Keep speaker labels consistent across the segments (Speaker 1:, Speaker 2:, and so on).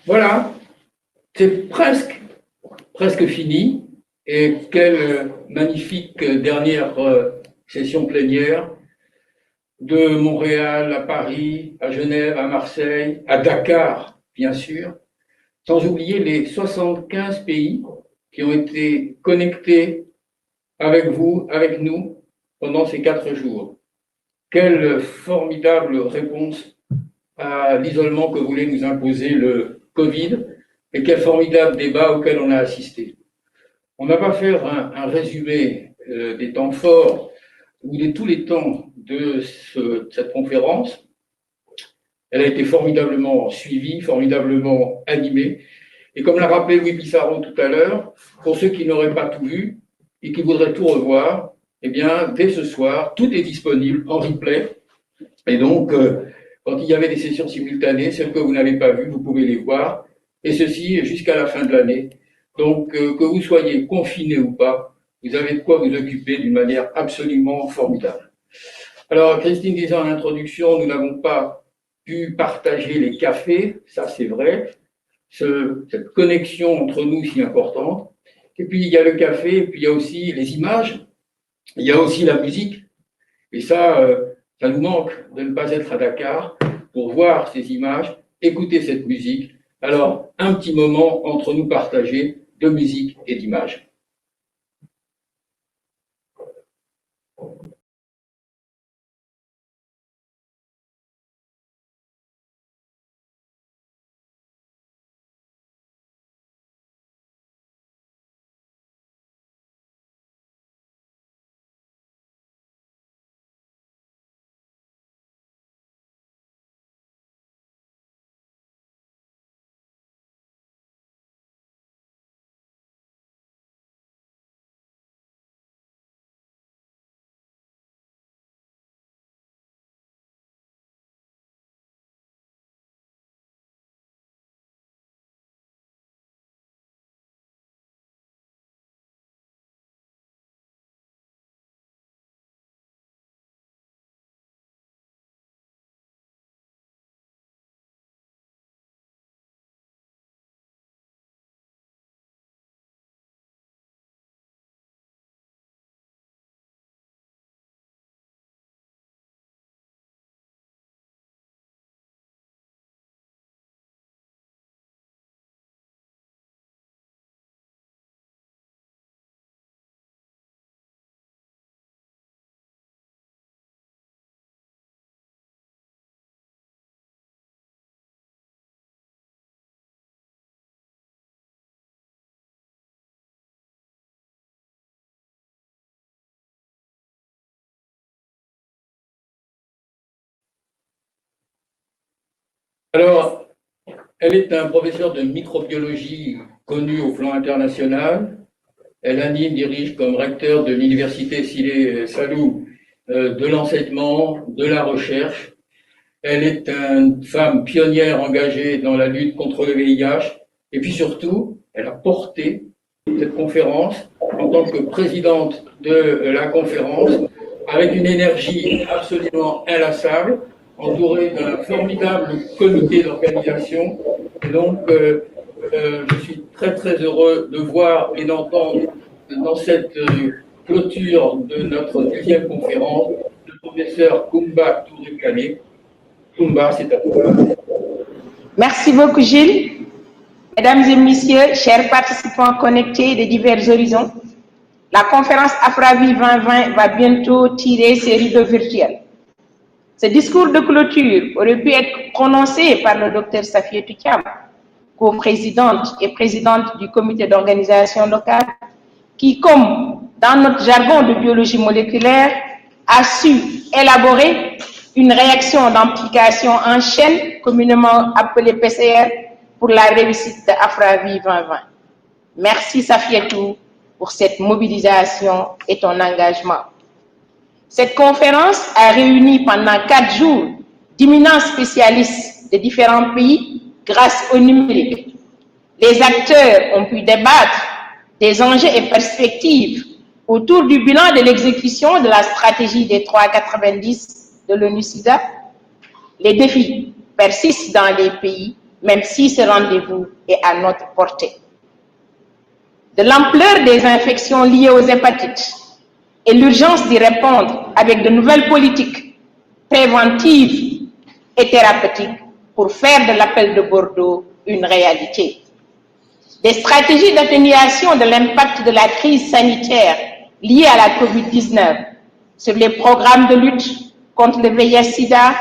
Speaker 1: Voilà, c'est presque fini. Et quelle magnifique dernière session plénière de Montréal à Paris, à Genève, à Marseille, à Dakar, bien sûr, sans oublier les 75 pays qui ont été connectés avec vous, avec nous, pendant ces 4 jours. Quelle formidable réponse à l'isolement que voulait nous imposer le Covid et quel formidable débat auquel on a assisté. On n'a pas fait un résumé des temps forts ou de tous les temps de cette conférence. Elle a été formidablement suivie, formidablement animée. Et comme l'a rappelé Louis Pissarro tout à l'heure, pour ceux qui n'auraient pas tout vu et qui voudraient tout revoir, eh bien, dès ce soir, tout est disponible en replay. Et donc, quand il y avait des sessions simultanées, celles que vous n'avez pas vues, vous pouvez les voir. Et ceci jusqu'à la fin de l'année. Donc, que vous soyez confiné ou pas, vous avez de quoi vous occuper d'une manière absolument formidable. Alors, Christine disait en introduction, nous n'avons pas pu partager les cafés, ça c'est vrai, cette connexion entre nous si importante. Et puis, il y a le café, et puis il y a aussi les images, il y a aussi la musique. Et ça nous manque de ne pas être à Dakar pour voir ces images, écouter cette musique. Alors, un petit moment entre nous partagés de musique et d'images. Alors, elle est un professeur de microbiologie connu au plan international. Elle anime, dirige comme recteur de l'université Sile Salou de l'enseignement, de la recherche. Elle est une femme pionnière engagée dans la lutte contre le VIH. Et puis surtout, elle a porté cette conférence en tant que présidente de la conférence avec une énergie absolument inlassable, entourée d'un formidable comité d'organisation. Et donc, je suis très très heureux de voir et d'entendre dans cette clôture de notre 10e conférence le professeur Koumba Touré-Kane. Koumba, c'est à toi.
Speaker 2: Merci beaucoup Gilles. Mesdames et messieurs, chers participants connectés de divers horizons, la conférence Afravi 2020 va bientôt tirer ses rideaux virtuels. Ce discours de clôture aurait pu être prononcé par le Dr Safietou Thiam, co-présidente et présidente du comité d'organisation locale, qui, comme dans notre jargon de biologie moléculaire, a su élaborer une réaction d'amplification en chaîne, communément appelée PCR, pour la réussite de Afravi 2020. Merci Safietou pour cette mobilisation et ton engagement. Cette conférence a réuni pendant 4 jours d'éminents spécialistes de différents pays grâce au numérique. Les acteurs ont pu débattre des enjeux et perspectives autour du bilan de l'exécution de la stratégie des 3,90 de l'ONU-SIDA. Les défis persistent dans les pays même si ce rendez-vous est à notre portée. De l'ampleur des infections liées aux hépatites et l'urgence d'y répondre avec de nouvelles politiques préventives et thérapeutiques pour faire de l'appel de Bordeaux une réalité. Des stratégies d'atténuation de l'impact de la crise sanitaire liée à la COVID-19 sur les programmes de lutte contre le VIH-Sida,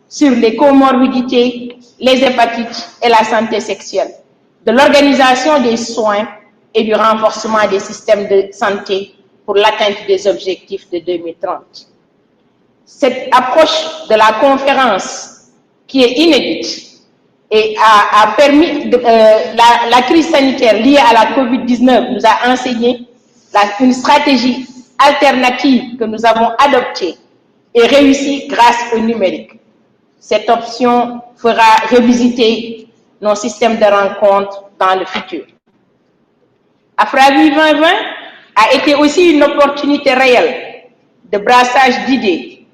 Speaker 2: sur les comorbidités, les hépatites et la santé sexuelle, de l'organisation des soins et du renforcement des systèmes de santé pour l'atteinte des objectifs de 2030. Cette approche de la conférence, qui est inédite, et a permis, la crise sanitaire liée à la COVID-19 nous a enseigné une stratégie alternative que nous avons adoptée et réussie grâce au numérique. Cette option fera revisiter nos systèmes de rencontres dans le futur. Afravi 2020 a été aussi une opportunité réelle de brassage d'idées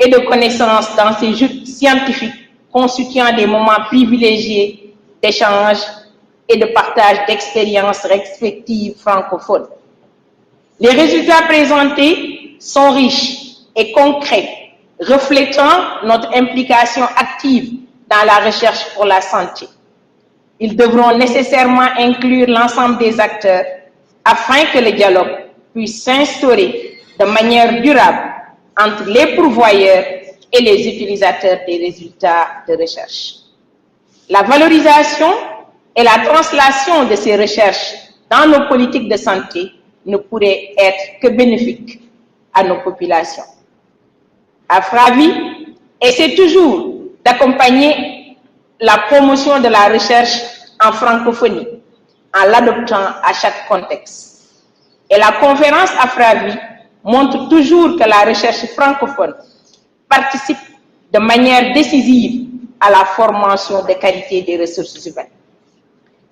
Speaker 2: et de connaissances dans ces joutes scientifiques constituant des moments privilégiés d'échange et de partage d'expériences respectives francophones. Les résultats présentés sont riches et concrets, reflétant notre implication active dans la recherche pour la santé. Ils devront nécessairement inclure l'ensemble des acteurs afin que le dialogue puisse s'instaurer de manière durable entre les pourvoyeurs et les utilisateurs des résultats de recherche. La valorisation et la translation de ces recherches dans nos politiques de santé ne pourraient être que bénéfiques à nos populations. Afravi essaie toujours d'accompagner la promotion de la recherche en francophonie en l'adoptant à chaque contexte. Et la conférence Afravi montre toujours que la recherche francophone participe de manière décisive à la formation de qualité des ressources humaines.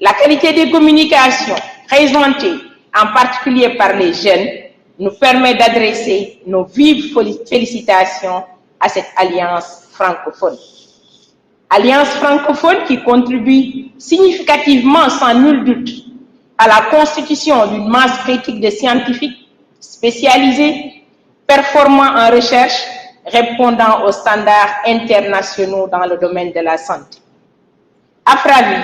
Speaker 2: La qualité des communications présentées, en particulier par les jeunes, nous permet d'adresser nos vives félicitations à cette alliance francophone. Alliance francophone qui contribue significativement, sans nul doute, à la constitution d'une masse critique de scientifiques spécialisés, performants en recherche, répondant aux standards internationaux dans le domaine de la santé. Afravi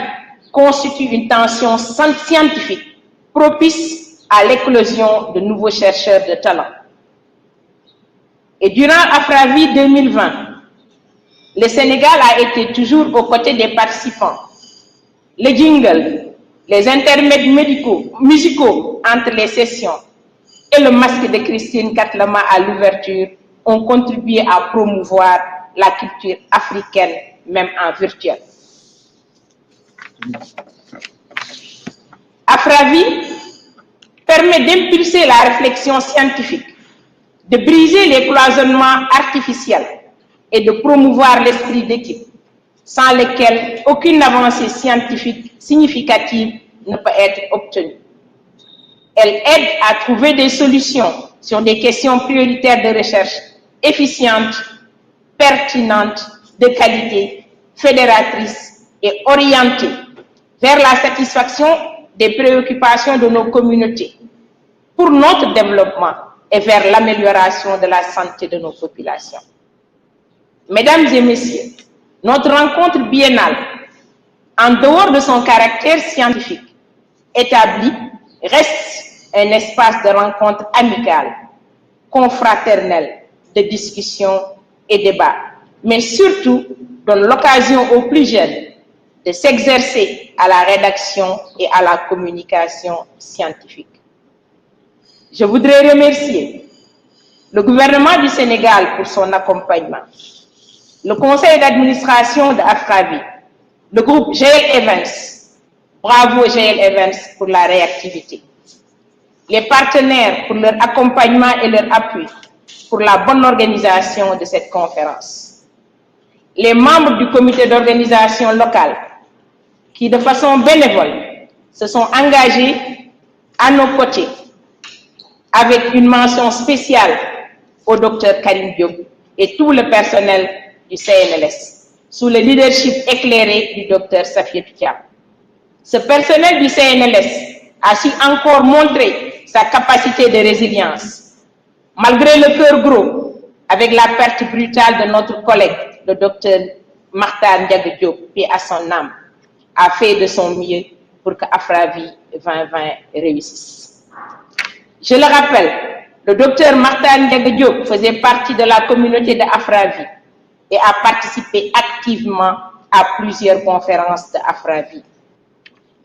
Speaker 2: constitue une tension scientifique propice à l'éclosion de nouveaux chercheurs de talent. Et durant Afravi 2020, le Sénégal a été toujours aux côtés des participants. Les jingles, les intermèdes musicaux entre les sessions et le masque de Christine Katlama à l'ouverture ont contribué à promouvoir la culture africaine, même en virtuel. Afravi permet d'impulser la réflexion scientifique, de briser les cloisonnements artificiels et de promouvoir l'esprit d'équipe, sans lequel aucune avancée scientifique significative ne peut être obtenue. Elle aide à trouver des solutions sur des questions prioritaires de recherche efficientes, pertinentes, de qualité, fédératrices et orientées vers la satisfaction des préoccupations de nos communautés, pour notre développement et vers l'amélioration de la santé de nos populations. Mesdames et messieurs, notre rencontre biennale, en dehors de son caractère scientifique, établi, reste un espace de rencontre amicale, confraternelle, de discussion et débat, mais surtout donne l'occasion aux plus jeunes de s'exercer à la rédaction et à la communication scientifique. Je voudrais remercier le gouvernement du Sénégal pour son accompagnement, le conseil d'administration de Afravi, le groupe GL Evans, bravo GL Evans pour la réactivité, les partenaires pour leur accompagnement et leur appui pour la bonne organisation de cette conférence, les membres du comité d'organisation locale qui, de façon bénévole, se sont engagés à nos côtés avec une mention spéciale au Dr Karim Diop et tout le personnel du CNLS. sous le leadership éclairé du Dr Safietou Thiam. Ce personnel du CNLS a su encore montrer sa capacité de résilience, malgré le cœur gros, avec la perte brutale de notre collègue, le Dr Makhtar Ndiaga Diop, paix à son âme, a fait de son mieux pour que Afravi 2020 réussisse. Je le rappelle, le docteur Makhtar Ndiaga Diop faisait partie de la communauté de Afravi et a participé activement à plusieurs conférences de Afravi.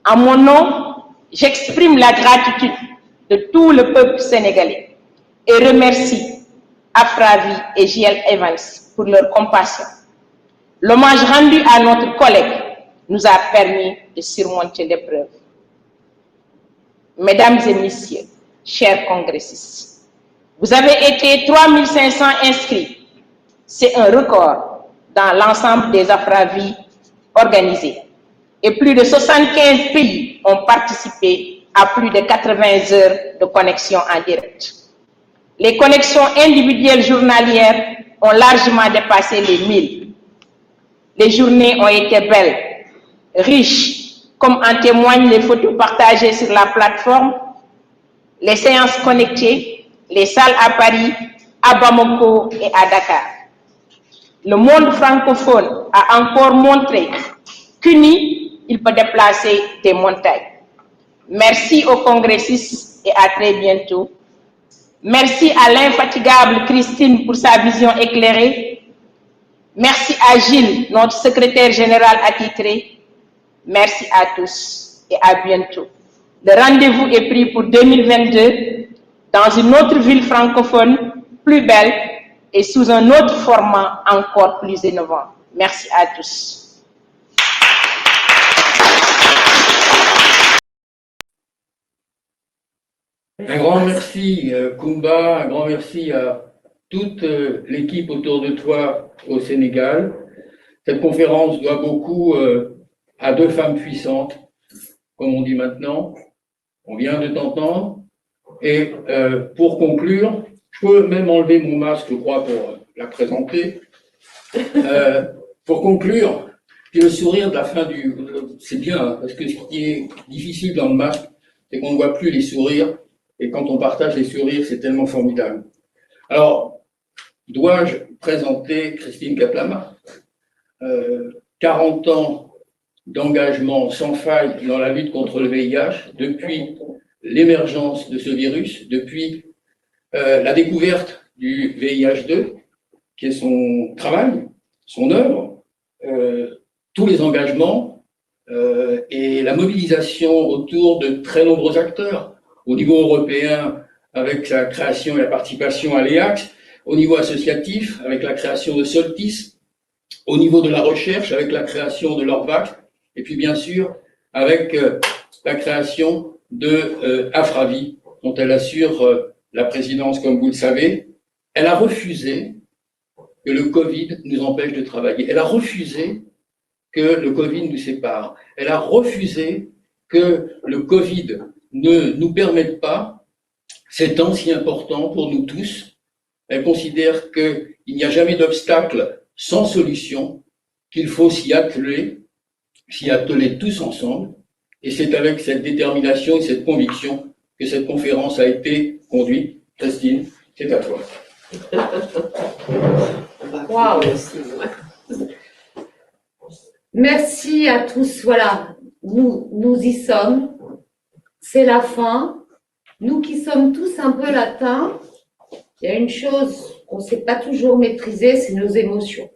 Speaker 2: En mon nom, j'exprime la gratitude de tout le peuple sénégalais et remercie Afravi et JL Evans pour leur compassion. L'hommage rendu à notre collègue nous a permis de surmonter l'épreuve. Mesdames et messieurs, chers congressistes, vous avez été 3500 inscrits. C'est un record dans l'ensemble des Afravi organisés. Et plus de 75 pays ont participé à plus de 80 heures de connexion en direct. Les connexions individuelles journalières ont largement dépassé les 1000. Les journées ont été belles, riches, comme en témoignent les photos partagées sur la plateforme, les séances connectées, les salles à Paris, à Bamako et à Dakar. Le monde francophone a encore montré qu'uni, il peut déplacer des montagnes. Merci aux congressistes et à très bientôt. Merci à l'infatigable Christine pour sa vision éclairée. Merci à Gilles, notre secrétaire général attitré. Merci à tous et à bientôt. Le rendez-vous est pris pour 2022 dans une autre ville francophone plus belle et sous un autre format encore plus innovant. Merci à tous.
Speaker 1: Un grand merci, Koumba, un grand merci à toute l'équipe autour de toi au Sénégal. Cette conférence doit beaucoup à deux femmes puissantes, comme on dit maintenant. On vient de t'entendre. Et pour conclure, je peux même enlever mon masque, je crois, pour la présenter. Pour conclure, le sourire de la fin du... C'est bien, hein, parce que ce qui est difficile dans le masque, c'est qu'on ne voit plus les sourires. Et quand on partage les sourires, c'est tellement formidable. Alors, dois-je présenter Christine Kaplama, 40 ans d'engagement sans faille dans la lutte contre le VIH, depuis l'émergence de ce virus, depuis la découverte du VIH-2, qui est son travail, son œuvre, tous les engagements et la mobilisation autour de très nombreux acteurs, au niveau européen avec la création et la participation à l'EACS, au niveau associatif avec la création de Soltis, au niveau de la recherche avec la création de l'ORVAC, et puis bien sûr avec la création de Afravi, dont elle assure la présidence, comme vous le savez. Elle a refusé que le Covid nous empêche de travailler. Elle a refusé que le Covid nous sépare. Elle a refusé que le Covid ne nous permettent pas ces temps si importants pour nous tous. Elle considère qu'il n'y a jamais d'obstacle sans solution, qu'il faut s'y atteler tous ensemble. Et c'est avec cette détermination et cette conviction que cette conférence a été conduite. Christine, c'est à toi.
Speaker 3: Wow. Merci à tous. Voilà, nous y sommes. C'est la fin. Nous qui sommes tous un peu latins, il y a une chose qu'on ne sait pas toujours maîtriser, c'est nos émotions.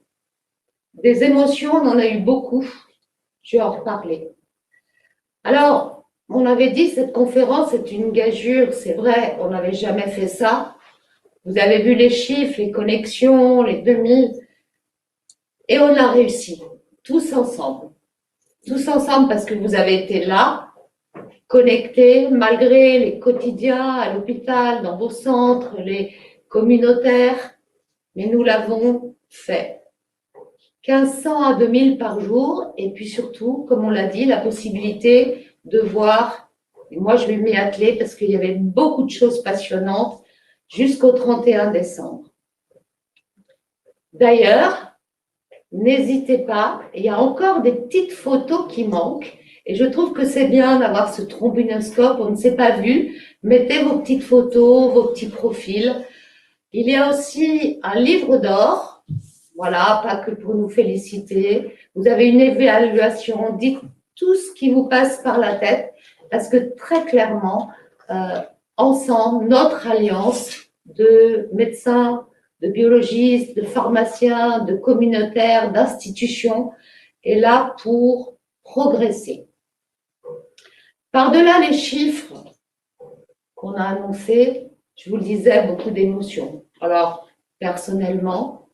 Speaker 3: Des émotions, on en a eu beaucoup. Je vais en reparler. Alors, on avait dit cette conférence est une gageure, c'est vrai, on n'avait jamais fait ça. Vous avez vu les chiffres, les connexions, les demi. Et on a réussi, tous ensemble. Tous ensemble parce que vous avez été là, connectés, malgré les quotidiens à l'hôpital, dans vos centres, les communautaires. Mais nous l'avons fait. 1500 à 2000 par jour. Et puis surtout, comme on l'a dit, la possibilité de voir. Et moi, je vais m'y atteler parce qu'il y avait beaucoup de choses passionnantes jusqu'au 31 décembre. D'ailleurs, n'hésitez pas. Il y a encore des petites photos qui manquent. Et je trouve que c'est bien d'avoir ce trombinoscope, on ne s'est pas vu. Mettez vos petites photos, vos petits profils. Il y a aussi un livre d'or, voilà, pas que pour nous féliciter. Vous avez une évaluation, dites tout ce qui vous passe par la tête, parce que très clairement, ensemble, notre alliance de médecins, de biologistes, de pharmaciens, de communautaires, d'institutions est là pour progresser. Par-delà les chiffres qu'on a annoncés, je vous le disais, beaucoup d'émotions. Alors, personnellement,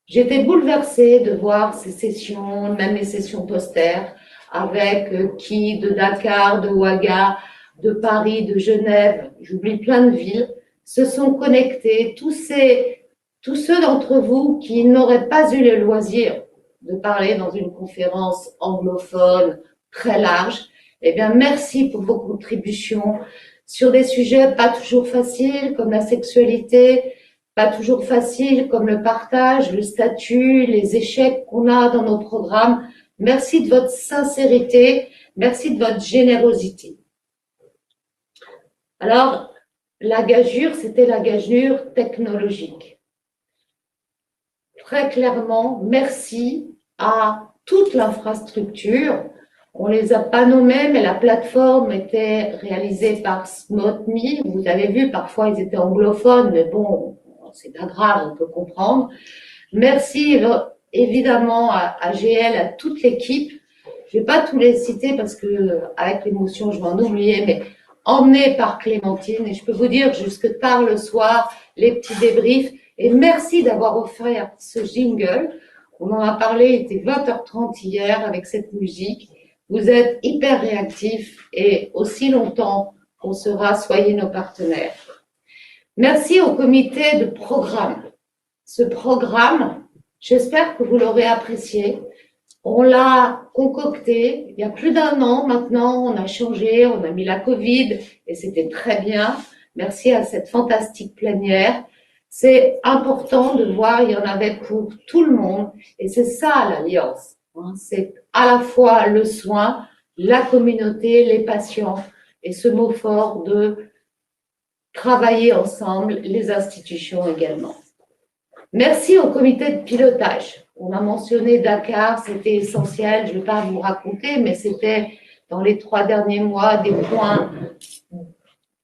Speaker 3: j'étais bouleversée de voir ces sessions, même les sessions postères, avec qui de Dakar, de Ouaga, de Paris, de Genève, j'oublie plein de villes, se sont connectés. Tous ceux d'entre vous qui n'auraient pas eu le loisir de parler dans une conférence anglophone très large, eh bien, merci pour vos contributions sur des sujets pas toujours faciles comme la sexualité, pas toujours faciles comme le partage, le statut, les échecs qu'on a dans nos programmes. Merci de votre sincérité, merci de votre générosité. Alors, la gageure, c'était la gageure technologique. Très clairement, merci à toute l'infrastructure. On ne les a pas nommés, mais la plateforme était réalisée par SmartMe. Vous avez vu, parfois ils étaient anglophones, mais bon, c'est pas grave, on peut comprendre. Merci évidemment à GL, à toute l'équipe. Je ne vais pas tous les citer parce que avec l'émotion, je vais en oublier, mais emmenés par Clémentine. Et je peux vous dire jusque tard le soir, les petits débriefs. Et merci d'avoir offert ce jingle. On en a parlé, il était 20h30 hier avec cette musique. Vous êtes hyper réactifs et aussi longtemps qu'on sera, soyez nos partenaires. Merci au comité de programme. Ce programme, j'espère que vous l'aurez apprécié. On l'a concocté il y a plus d'un an maintenant, on a changé, on a mis la Covid et c'était très bien. Merci à cette fantastique plénière. C'est important de voir, il y en avait pour tout le monde et c'est ça l'alliance. C'est à la fois le soin, la communauté, les patients et ce mot fort de travailler ensemble, les institutions également. Merci au comité de pilotage. On a mentionné Dakar, c'était essentiel, je ne vais pas vous raconter, mais c'était dans les 3 derniers mois des points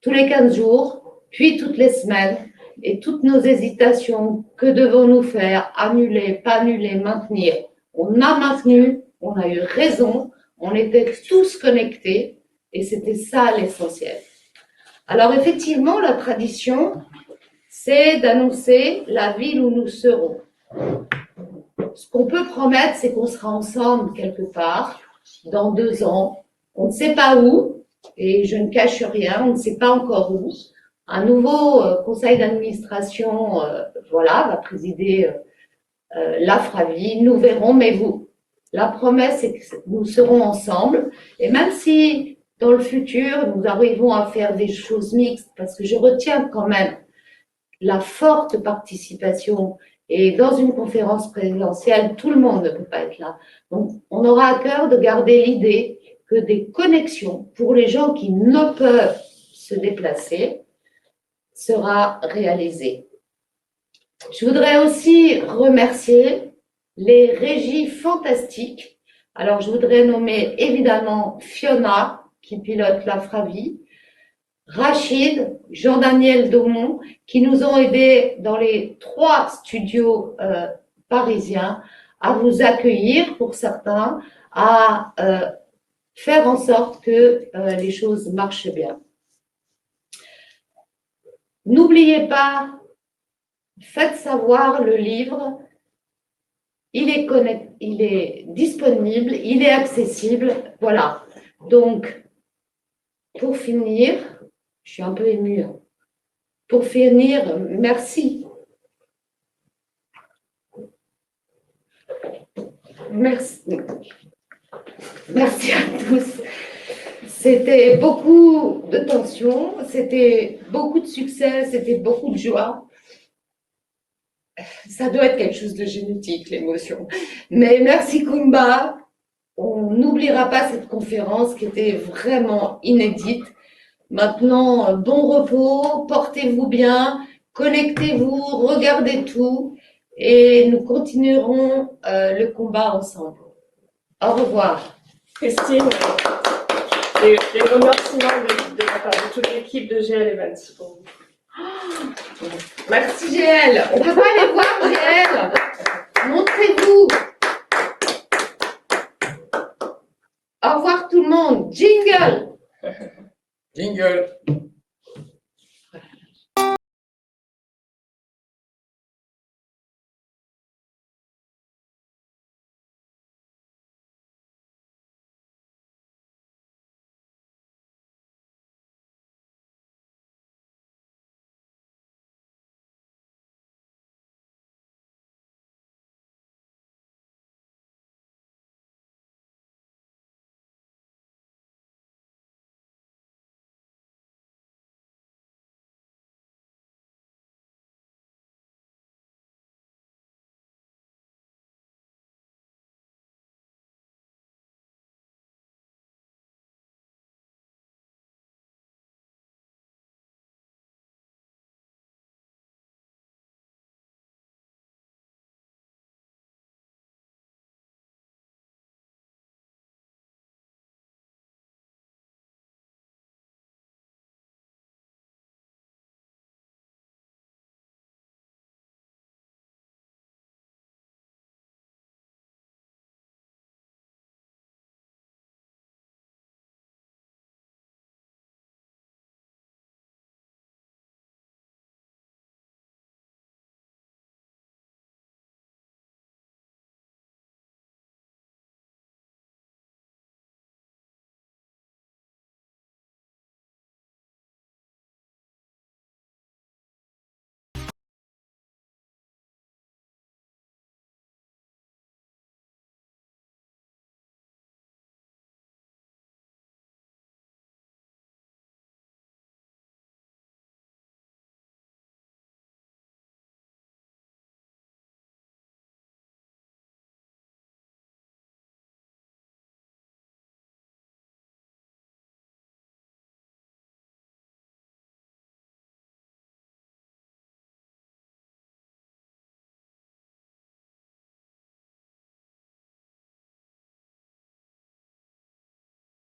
Speaker 3: tous les 15 jours, puis toutes les semaines, et toutes nos hésitations, que devons-nous faire, annuler, pas annuler, maintenir. On a maintenu, on a eu raison, on était tous connectés, et c'était ça l'essentiel. Alors effectivement, la tradition, c'est d'annoncer la ville où nous serons. Ce qu'on peut promettre, c'est qu'on sera ensemble quelque part dans 2 ans. On ne sait pas où, et je ne cache rien, on ne sait pas encore où. Un nouveau conseil d'administration, va présider l'AFRAVI. Nous verrons, mais vous, la promesse, c'est que nous serons ensemble. Et même si dans le futur, nous arrivons à faire des choses mixtes, parce que je retiens quand même la forte participation. Et dans une conférence présidentielle, tout le monde ne peut pas être là. Donc, on aura à cœur de garder l'idée que des connexions pour les gens qui ne peuvent se déplacer sera réalisée. Je voudrais aussi remercier les régies fantastiques. Alors, je voudrais nommer évidemment Fiona, qui pilote l'AFRAVI, Rachid, Jean-Daniel Daumont, qui nous ont aidés dans les 3 studios parisiens à vous accueillir pour certains, à faire en sorte que les choses marchent bien. N'oubliez pas, faites savoir le livre, il est disponible, il est accessible, voilà. Donc, pour finir, je suis un peu émue. Pour finir, merci. Merci. Merci à tous. C'était beaucoup de tension, c'était beaucoup de succès, c'était beaucoup de joie. ça doit être quelque chose de génétique, l'émotion. Mais merci Kumba. On n'oubliera pas cette conférence qui était vraiment inédite. Maintenant, bon repos, portez-vous bien, connectez-vous, regardez tout et nous continuerons le combat ensemble. Au revoir.
Speaker 4: Christine, les remerciements de la part de toute l'équipe de GL Events pour vous.
Speaker 3: Merci GL. On peut pas aller voir GL. Montrez-vous. Au revoir tout le monde. Jingle.
Speaker 1: Jingle.